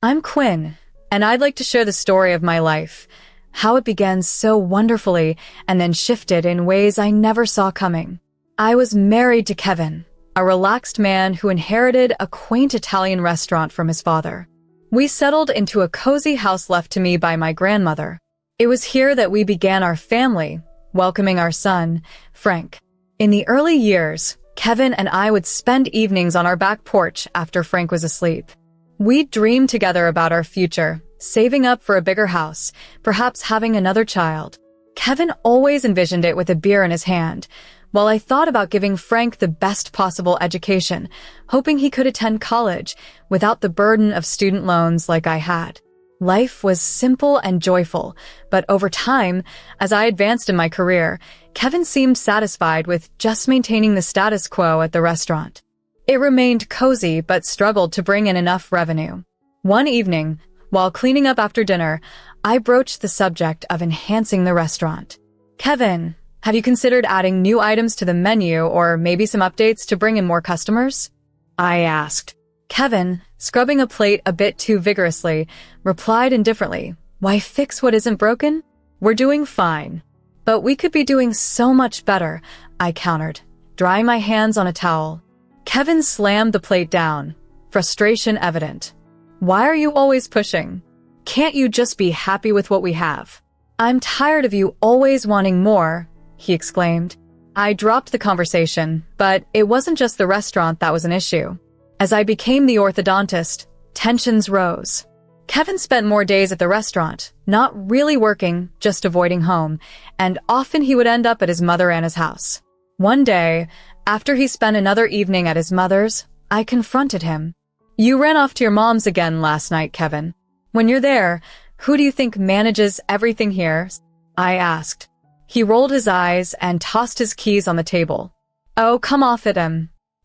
I'm Quinn, and I'd like to share the story of my life, how it began so wonderfully and then shifted in ways I never saw coming. I was married to Kevin, a relaxed man who inherited a quaint Italian restaurant from his father. We settled into a cozy house left to me by my grandmother. It was here that we began our family, welcoming our son, Frank. In the early years, Kevin and I would spend evenings on our back porch after Frank was asleep. We'd dream together about our future, saving up for a bigger house, perhaps having another child. Kevin always envisioned it with a beer in his hand, while I thought about giving Frank the best possible education, hoping he could attend college without the burden of student loans like I had. Life was simple and joyful, but over time, as I advanced in my career, Kevin seemed satisfied with just maintaining the status quo at the restaurant. It remained cozy but struggled to bring in enough revenue. One evening, while cleaning up after dinner, I broached the subject of enhancing the restaurant. "Kevin, have you considered adding new items to the menu or maybe some updates to bring in more customers?" I asked. Kevin, scrubbing a plate a bit too vigorously, replied indifferently, "Why fix what isn't broken? We're doing fine." "But we could be doing so much better," I countered, drying my hands on a towel. Kevin slammed the plate down, frustration evident. "Why are you always pushing? Can't you just be happy with what we have?" "I'm tired of you always wanting more," he exclaimed. I dropped the conversation, but it wasn't just the restaurant that was an issue. As I became the orthodontist, tensions rose. Kevin spent more days at the restaurant, not really working, just avoiding home, and often he would end up at his mother Anna's house. One day, after he spent another evening at his mother's, I confronted him. "You ran off to your mom's again last night, Kevin. When you're there, who do you think manages everything here?" I asked. He rolled his eyes and tossed his keys on the table. "Oh, come off it,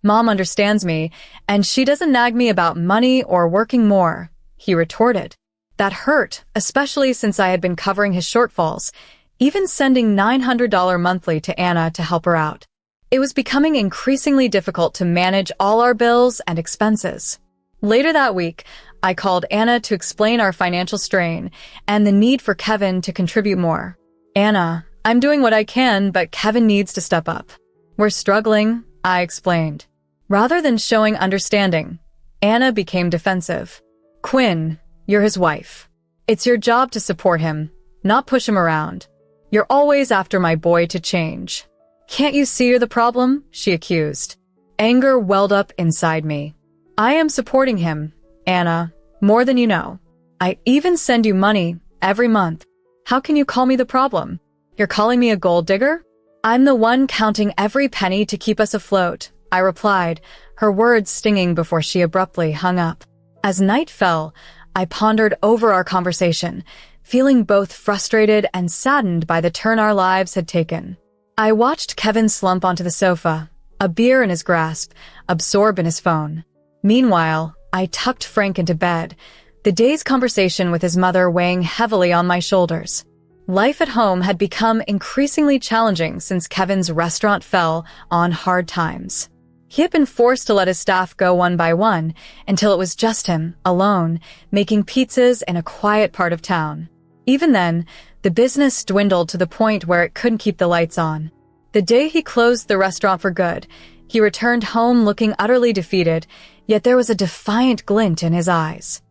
Mom understands me, and she doesn't nag me about money or working more," he retorted. That hurt, especially since I had been covering his shortfalls, even sending $900 monthly to Anna to help her out. It was becoming increasingly difficult to manage all our bills and expenses. Later that week, I called Anna to explain our financial strain and the need for Kevin to contribute more. "Anna, I'm doing what I can, but Kevin needs to step up. We're struggling," I explained. Rather than showing understanding, Anna became defensive. "Quinn, you're his wife. It's your job to support him, not push him around. You're always after my boy to change. Can't you see you're the problem?" she accused. Anger welled up inside me. "I am supporting him, Anna, more than you know. I even send you money every month. How can you call me the problem? You're calling me a gold digger?" "I'm the one counting every penny to keep us afloat," I replied, her words stinging before she abruptly hung up. As night fell, I pondered over our conversation, feeling both frustrated and saddened by the turn our lives had taken. I watched Kevin slump onto the sofa, a beer in his grasp, absorbed in his phone. Meanwhile, I tucked Frank into bed, the day's conversation with his mother weighing heavily on my shoulders. Life at home had become increasingly challenging since Kevin's restaurant fell on hard times. He had been forced to let his staff go one by one until it was just him, alone, making pizzas in a quiet part of town. Even then, the business dwindled to the point where it couldn't keep the lights on. The day he closed the restaurant for good, he returned home looking utterly defeated, yet there was a defiant glint in his eyes.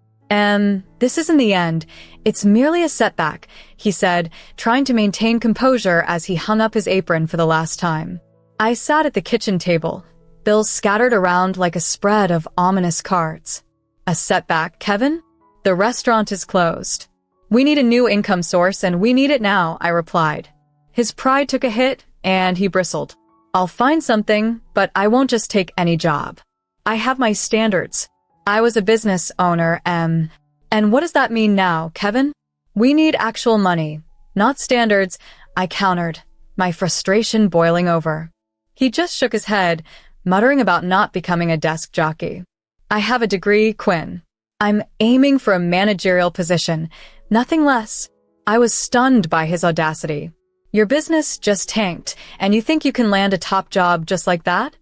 This isn't the end. It's merely a setback," he said, trying to maintain composure as he hung up his apron for the last time. I sat at the kitchen table, bills scattered around like a spread of ominous cards. "A setback, Kevin? The restaurant is closed. We need a new income source, and we need it now," I replied. His pride took a hit, and he bristled. "I'll find something, but I won't just take any job. I have my standards. I was a business owner, And what does that mean now, Kevin?" "We need actual money, not standards," I countered, my frustration boiling over. He just shook his head, muttering about not becoming a desk jockey. "I have a degree, Quinn. I'm aiming for a managerial position, nothing less." I was stunned by his audacity. "Your business just tanked, and you think you can land a top job just like that?"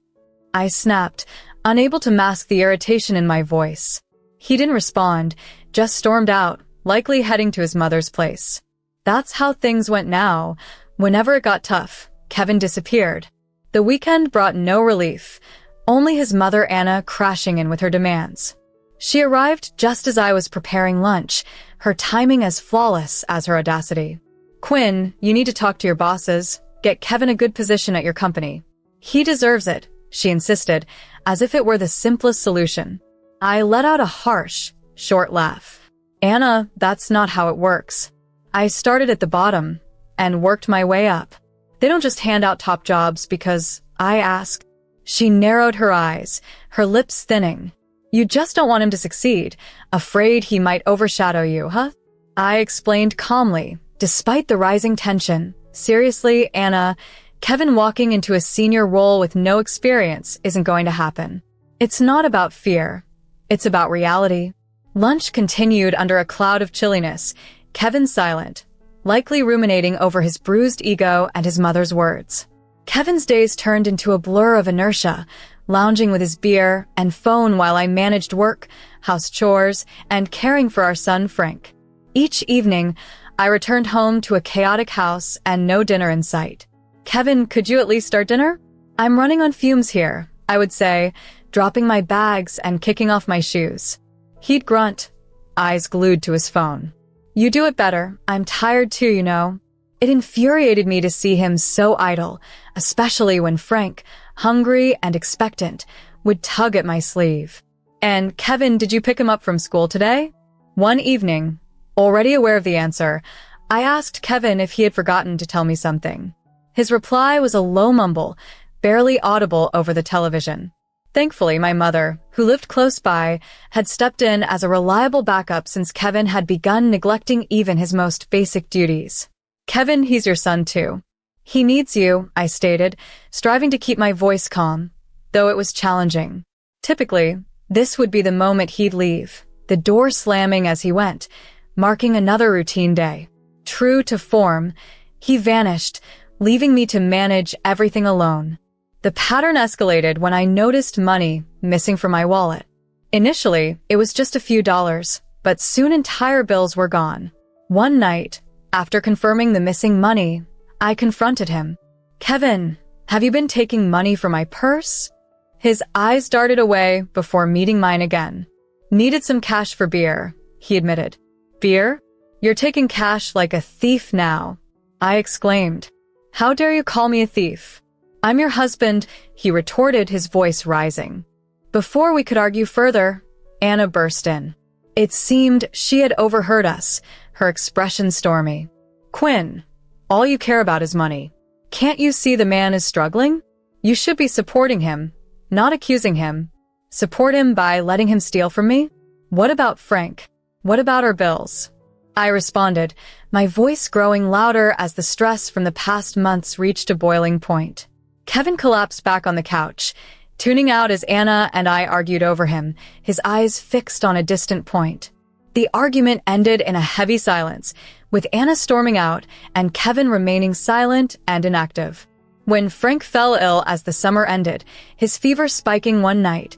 I snapped, unable to mask the irritation in my voice. He didn't respond, just stormed out, likely heading to his mother's place. That's how things went now. Whenever it got tough, Kevin disappeared. The weekend brought no relief, only his mother Anna crashing in with her demands. She arrived just as I was preparing lunch, her timing as flawless as her audacity. "Quinn, you need to talk to your bosses. Get Kevin a good position at your company." "He deserves it," she insisted, as if it were the simplest solution. I let out a harsh, short laugh. "Anna, that's not how it works. I started at the bottom and worked my way up. They don't just hand out top jobs because I ask." She narrowed her eyes, her lips thinning. "You just don't want him to succeed, afraid he might overshadow you, huh?" I explained calmly, despite the rising tension. "Seriously, Anna, Kevin walking into a senior role with no experience isn't going to happen. It's not about fear. It's about reality." Lunch continued under a cloud of chilliness, Kevin silent, likely ruminating over his bruised ego and his mother's words. Kevin's days turned into a blur of inertia, lounging with his beer and phone while I managed work, house chores, and caring for our son Frank. Each evening, I returned home to a chaotic house and no dinner in sight. "Kevin, could you at least start dinner?" "I'm running on fumes here," I would say, dropping my bags and kicking off my shoes. He'd grunt, eyes glued to his phone. "You do it better. I'm tired too, you know." It infuriated me to see him so idle, especially when Frank, hungry and expectant, would tug at my sleeve. "And Kevin, did you pick him up from school today?" One evening, already aware of the answer, I asked Kevin if he had forgotten to tell me something. His reply was a low mumble, barely audible over the television. Thankfully, my mother, who lived close by, had stepped in as a reliable backup since Kevin had begun neglecting even his most basic duties. "Kevin, he's your son too. He needs you," I stated, striving to keep my voice calm, though it was challenging. Typically, this would be the moment he'd leave, the door slamming as he went, marking another routine day. True to form, he vanished, leaving me to manage everything alone. The pattern escalated when I noticed money missing from my wallet. Initially, it was just a few dollars, but soon entire bills were gone. One night, after confirming the missing money, I confronted him. "Kevin, have you been taking money from my purse?" His eyes darted away before meeting mine again. "Needed some cash for beer," he admitted. "Beer? You're taking cash like a thief now," I exclaimed. "How dare you call me a thief?" "I'm your husband," he retorted, his voice rising. Before we could argue further, Anna burst in. It seemed she had overheard us, her expression stormy. "Quinn, all you care about is money. Can't you see the man is struggling? You should be supporting him, not accusing him. Support him by letting him steal from me? What about Frank? What about our bills?" I responded, my voice growing louder as the stress from the past months reached a boiling point. Kevin collapsed back on the couch, tuning out as Anna and I argued over him, his eyes fixed on a distant point. The argument ended in a heavy silence, with Anna storming out and Kevin remaining silent and inactive. When Frank fell ill as the summer ended, his fever spiking one night,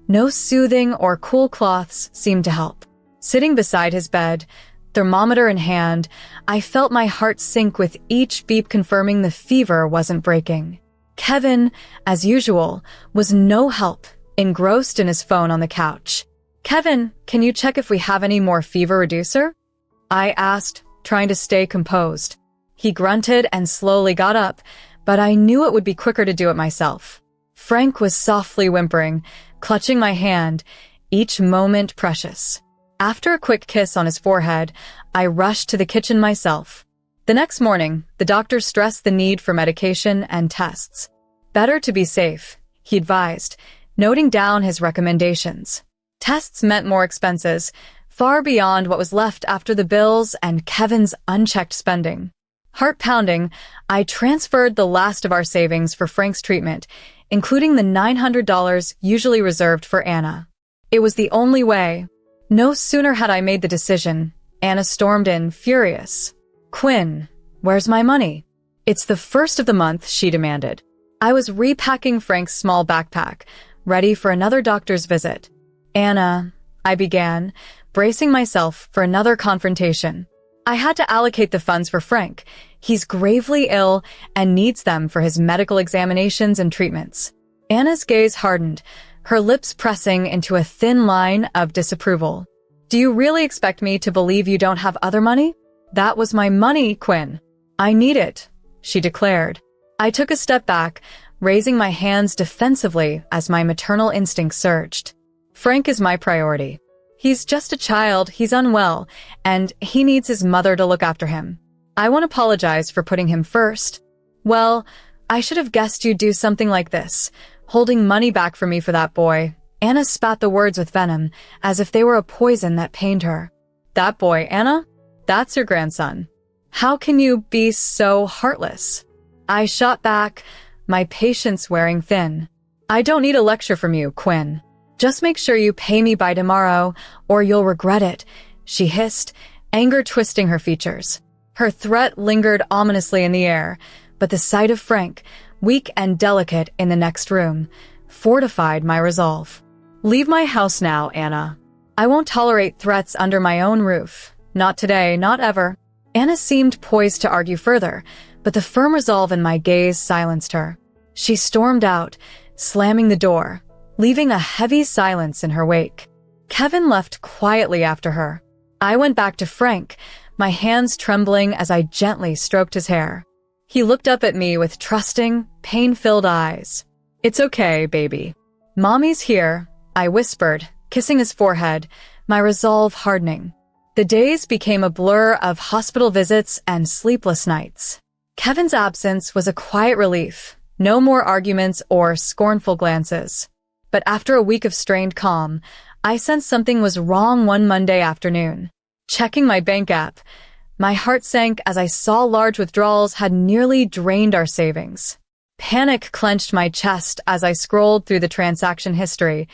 no soothing or cool cloths seemed to help. Sitting beside his bed, thermometer in hand, I felt my heart sink with each beep confirming the fever wasn't breaking. Kevin, as usual, was no help, engrossed in his phone on the couch. "Kevin, can you check if we have any more fever reducer?" I asked, trying to stay composed. He grunted and slowly got up, but I knew it would be quicker to do it myself. Frank was softly whimpering, clutching my hand, each moment precious. After a quick kiss on his forehead, I rushed to the kitchen myself. The next morning, the doctor stressed the need for medication and tests. "Better to be safe," he advised, noting down his recommendations. Tests meant more expenses, far beyond what was left after the bills and Kevin's unchecked spending. Heart pounding, I transferred the last of our savings for Frank's treatment, including the $900 usually reserved for Anna. It was the only way. No sooner had I made the decision, Anna stormed in, furious. "Quinn, where's my money?" "It's the first of the month," she demanded. I was repacking Frank's small backpack, ready for another doctor's visit. "Anna," I began, bracing myself for another confrontation. I had to allocate the funds for Frank. He's gravely ill and needs them for his medical examinations and treatments. Anna's gaze hardened, her lips pressing into a thin line of disapproval. Do you really expect me to believe you don't have other money? That was my money, Quinn. I need it, she declared. I took a step back, raising my hands defensively as my maternal instinct surged. Frank is my priority. He's just a child, he's unwell, and he needs his mother to look after him. I won't apologize for putting him first. Well, I should have guessed you'd do something like this, holding money back for me for that boy. Anna spat the words with venom, as if they were a poison that pained her. That boy, Anna? That's your grandson. How can you be so heartless? I shot back, my patience wearing thin. I don't need a lecture from you, Quinn. Just make sure you pay me by tomorrow, or you'll regret it, she hissed, anger twisting her features. Her threat lingered ominously in the air, but the sight of Frank, weak and delicate in the next room, fortified my resolve. Leave my house now, Anna. I won't tolerate threats under my own roof. Not today, not ever. Anna seemed poised to argue further, but the firm resolve in my gaze silenced her. She stormed out, slamming the door, leaving a heavy silence in her wake. Kevin left quietly after her. I went back to Frank, my hands trembling as I gently stroked his hair. He looked up at me with trusting, pain-filled eyes. It's okay, baby. Mommy's here, I whispered, kissing his forehead, my resolve hardening. The days became a blur of hospital visits and sleepless nights. Kevin's absence was a quiet relief, no more arguments or scornful glances. But after a week of strained calm, I sensed something was wrong one Monday afternoon. Checking my bank app, my heart sank as I saw large withdrawals had nearly drained our savings. Panic clenched my chest as I scrolled through the transaction history,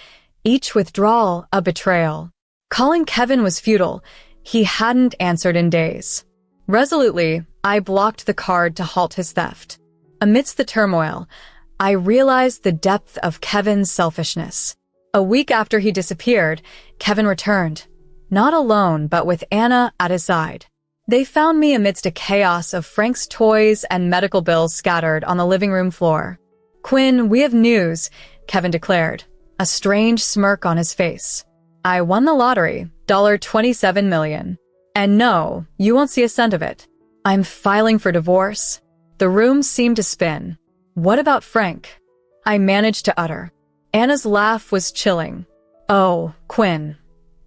each withdrawal a betrayal. Calling Kevin was futile. He hadn't answered in days. Resolutely, I blocked the card to halt his theft. Amidst the turmoil, I realized the depth of Kevin's selfishness. A week after he disappeared, Kevin returned, not alone but with Anna at his side. They found me amidst a chaos of Frank's toys and medical bills scattered on the living room floor. Quinn, we have news, Kevin declared, a strange smirk on his face. I won the lottery, $27 million. And no, you won't see a cent of it. I'm filing for divorce. The room seemed to spin. What about Frank? I managed to utter. Anna's laugh was chilling. Oh, Quinn.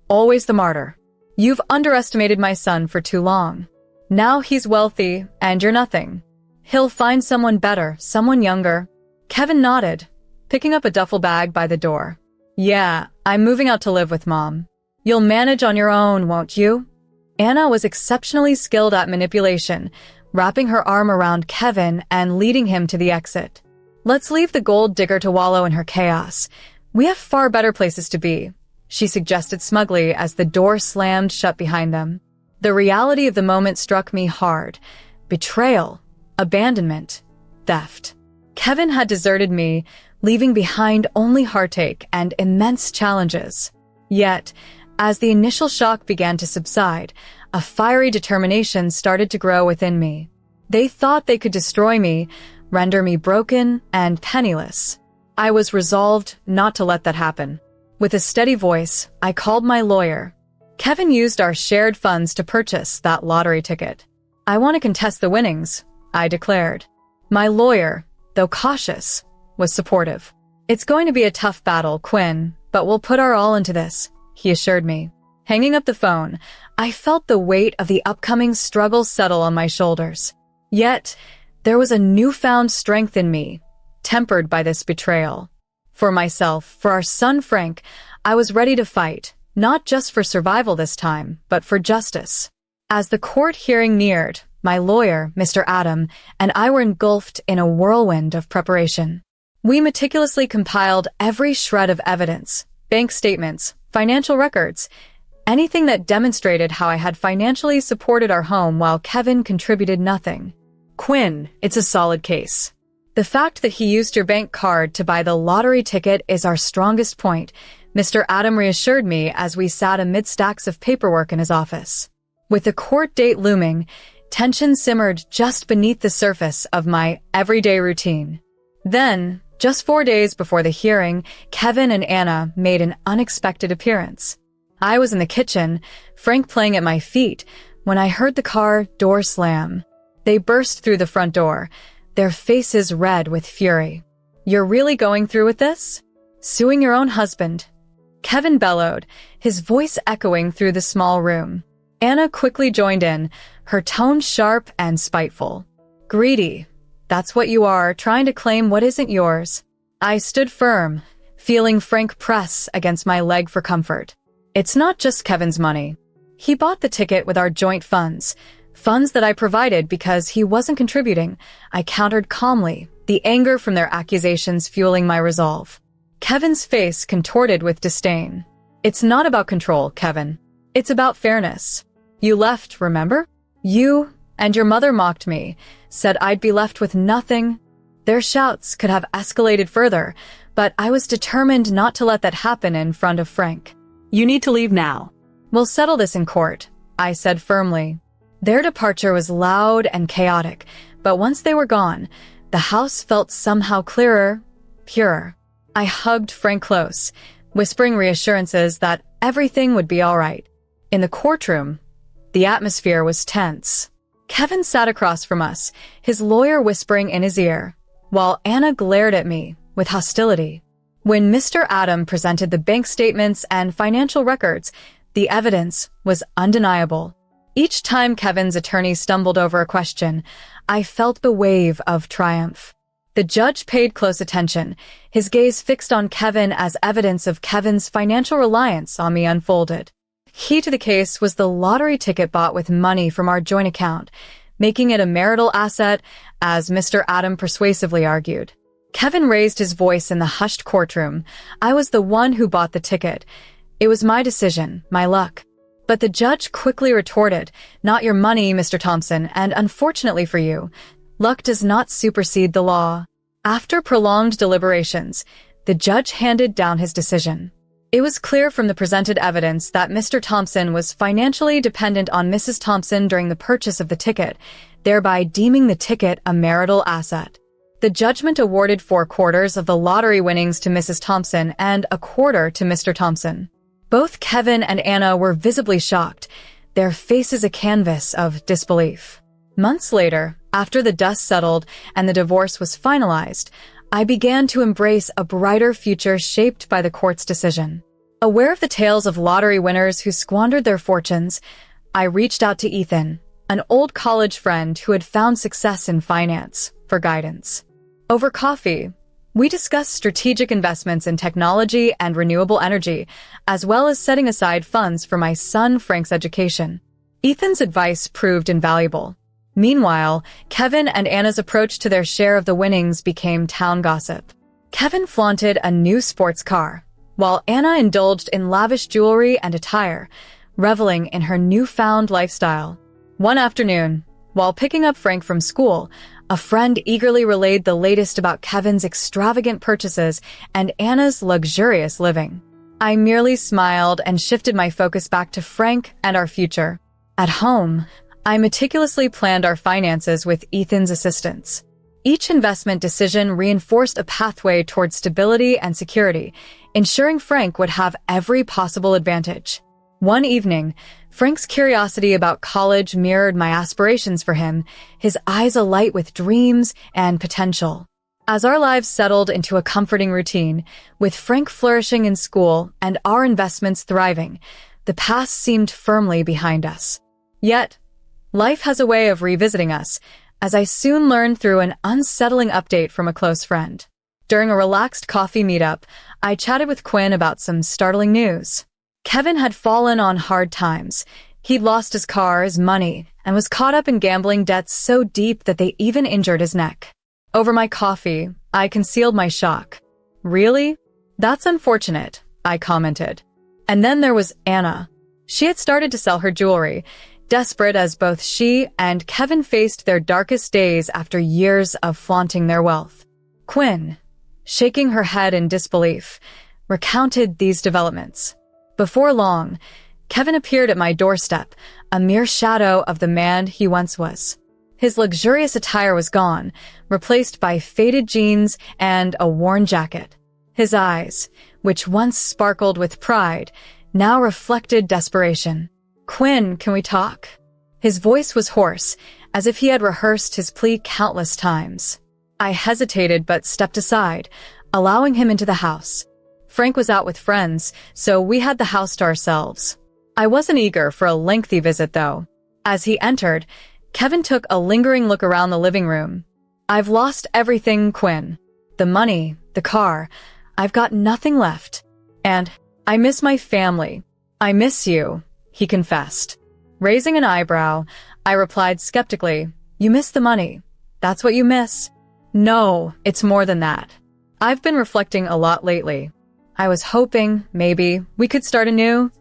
Always the martyr. You've underestimated my son for too long. Now he's wealthy, and you're nothing. He'll find someone better, someone younger. Kevin nodded, picking up a duffel bag by the door. Yeah, I'm moving out to live with Mom. You'll manage on your own, won't you? Anna was exceptionally skilled at manipulation, wrapping her arm around Kevin and leading him to the exit. Let's leave the gold digger to wallow in her chaos. We have far better places to be, she suggested smugly as the door slammed shut behind them. The reality of the moment struck me hard. Betrayal, abandonment, theft. Kevin had deserted me, leaving behind only heartache and immense challenges. Yet, as the initial shock began to subside, a fiery determination started to grow within me. They thought they could destroy me, render me broken and penniless. I was resolved not to let that happen. With a steady voice, I called my lawyer. Kevin used our shared funds to purchase that lottery ticket. I want to contest the winnings, I declared. My lawyer, though cautious, was supportive. It's going to be a tough battle, Quinn, but we'll put our all into this, he assured me. Hanging up the phone, I felt the weight of the upcoming struggle settle on my shoulders. Yet, there was a newfound strength in me, tempered by this betrayal. For myself, for our son Frank, I was ready to fight, not just for survival this time, but for justice. As the court hearing neared, my lawyer, Mr. Adam, and I were engulfed in a whirlwind of preparation. We meticulously compiled every shred of evidence, bank statements, financial records, anything that demonstrated how I had financially supported our home while Kevin contributed nothing. Quinn, it's a solid case. The fact that he used your bank card to buy the lottery ticket is our strongest point, Mr. Adam reassured me as we sat amid stacks of paperwork in his office. With the court date looming, tension simmered just beneath the surface of my everyday routine. Then, just 4 days before the hearing, Kevin and Anna made an unexpected appearance. I was in the kitchen, Frank playing at my feet, when I heard the car door slam. They burst through the front door, their faces red with fury. "You're really going through with this? Suing your own husband?" Kevin bellowed, his voice echoing through the small room. Anna quickly joined in, her tone sharp and spiteful. "Greedy. That's what you are, trying to claim what isn't yours." I stood firm, feeling Frank press against my leg for comfort. "It's not just Kevin's money. He bought the ticket with our joint funds that I provided because he wasn't contributing," I countered calmly, the anger from their accusations fueling my resolve. Kevin's face contorted with disdain. "It's not about control, Kevin. It's about fairness. You left, remember? You and your mother mocked me, said I'd be left with nothing." Their shouts could have escalated further, but I was determined not to let that happen in front of Frank. "You need to leave now." "We'll settle this in court," I said firmly. Their departure was loud and chaotic, but once they were gone, the house felt somehow clearer, purer. I hugged Frank close, whispering reassurances that everything would be all right. In the courtroom, the atmosphere was tense. Kevin sat across from us, his lawyer whispering in his ear, while Anna glared at me with hostility. When Mr. Adam presented the bank statements and financial records, the evidence was undeniable. Each time Kevin's attorney stumbled over a question, I felt the wave of triumph. The judge paid close attention, his gaze fixed on Kevin as evidence of Kevin's financial reliance on me unfolded. Key to the case was the lottery ticket bought with money from our joint account, making it a marital asset, as Mr. Adam persuasively argued. Kevin raised his voice in the hushed courtroom. "I was the one who bought the ticket. It was my decision, my luck." But the judge quickly retorted, "Not your money, Mr. Thompson, and unfortunately for you, luck does not supersede the law." After prolonged deliberations, the judge handed down his decision. It was clear from the presented evidence that Mr. Thompson was financially dependent on Mrs. Thompson during the purchase of the ticket, thereby deeming the ticket a marital asset. The judgment awarded 4/4 of the lottery winnings to Mrs. Thompson and 1/4 to Mr. Thompson. Both Kevin and Anna were visibly shocked, their faces a canvas of disbelief. Months later, after the dust settled and the divorce was finalized, I began to embrace a brighter future shaped by the court's decision. Aware of the tales of lottery winners who squandered their fortunes, I reached out to Ethan, an old college friend who had found success in finance, for guidance. Over coffee, we discussed strategic investments in technology and renewable energy, as well as setting aside funds for my son Frank's education. Ethan's advice proved invaluable. Meanwhile, Kevin and Anna's approach to their share of the winnings became town gossip. Kevin flaunted a new sports car, while Anna indulged in lavish jewelry and attire, reveling in her newfound lifestyle. One afternoon, while picking up Frank from school, a friend eagerly relayed the latest about Kevin's extravagant purchases and Anna's luxurious living. I merely smiled and shifted my focus back to Frank and our future. At home, I meticulously planned our finances with Ethan's assistance. Each investment decision reinforced a pathway toward stability and security, ensuring Frank would have every possible advantage. One evening, Frank's curiosity about college mirrored my aspirations for him, his eyes alight with dreams and potential. As our lives settled into a comforting routine, with Frank flourishing in school and our investments thriving, the past seemed firmly behind us. Yet, life has a way of revisiting us, as I soon learned through an unsettling update from a close friend. During a relaxed coffee meetup, I chatted with Quinn about some startling news. Kevin had fallen on hard times. He'd lost his car, his money, and was caught up in gambling debts so deep that they even injured his neck. Over my coffee, I concealed my shock. "Really? That's unfortunate," I commented. And then there was Anna. She had started to sell her jewelry, desperate as both she and Kevin faced their darkest days after years of flaunting their wealth. Quinn, shaking her head in disbelief, recounted these developments. Before long, Kevin appeared at my doorstep, a mere shadow of the man he once was. His luxurious attire was gone, replaced by faded jeans and a worn jacket. His eyes, which once sparkled with pride, now reflected desperation. "Quinn, can we talk?" His voice was hoarse, as if he had rehearsed his plea countless times. I hesitated but stepped aside, allowing him into the house. Frank was out with friends, so we had the house to ourselves. I wasn't eager for a lengthy visit, though. As he entered, Kevin took a lingering look around the living room. "I've lost everything, Quinn. The money, the car. I've got nothing left. And I miss my family. I miss you," he confessed. Raising an eyebrow, I replied skeptically, "You miss the money. That's what you miss." "No, it's more than that. I've been reflecting a lot lately. I was hoping, maybe, we could start anew."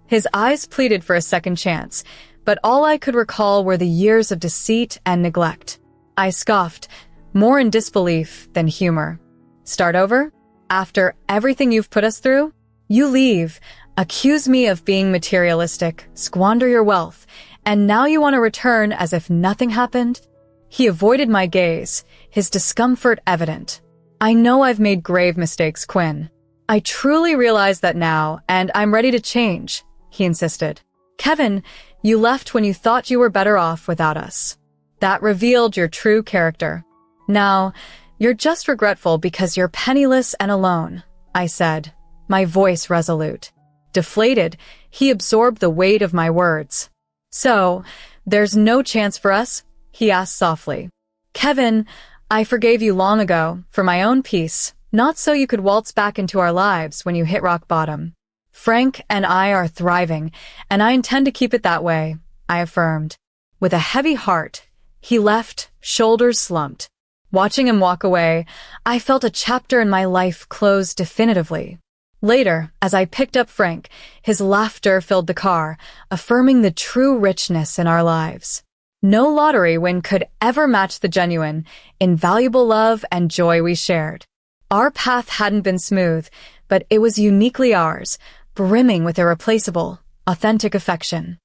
His eyes pleaded for a second chance, but all I could recall were the years of deceit and neglect. I scoffed, more in disbelief than humor. "Start over? After everything you've put us through? You leave, accuse me of being materialistic, squander your wealth, and now you want to return as if nothing happened?" He avoided my gaze, his discomfort evident. "I know I've made grave mistakes, Quinn. I truly realize that now, and I'm ready to change," he insisted. "Kevin, you left when you thought you were better off without us. That revealed your true character. Now, you're just regretful because you're penniless and alone," I said, my voice resolute. Deflated, he absorbed the weight of my words. "So, there's no chance for us?" he asked softly. "Kevin, I forgave you long ago, for my own peace, not so you could waltz back into our lives when you hit rock bottom. Frank and I are thriving, and I intend to keep it that way," I affirmed. With a heavy heart, he left, shoulders slumped. Watching him walk away, I felt a chapter in my life close definitively. Later, as I picked up Frank, his laughter filled the car, affirming the true richness in our lives. No lottery win could ever match the genuine, invaluable love and joy we shared. Our path hadn't been smooth, but it was uniquely ours, brimming with irreplaceable, authentic affection.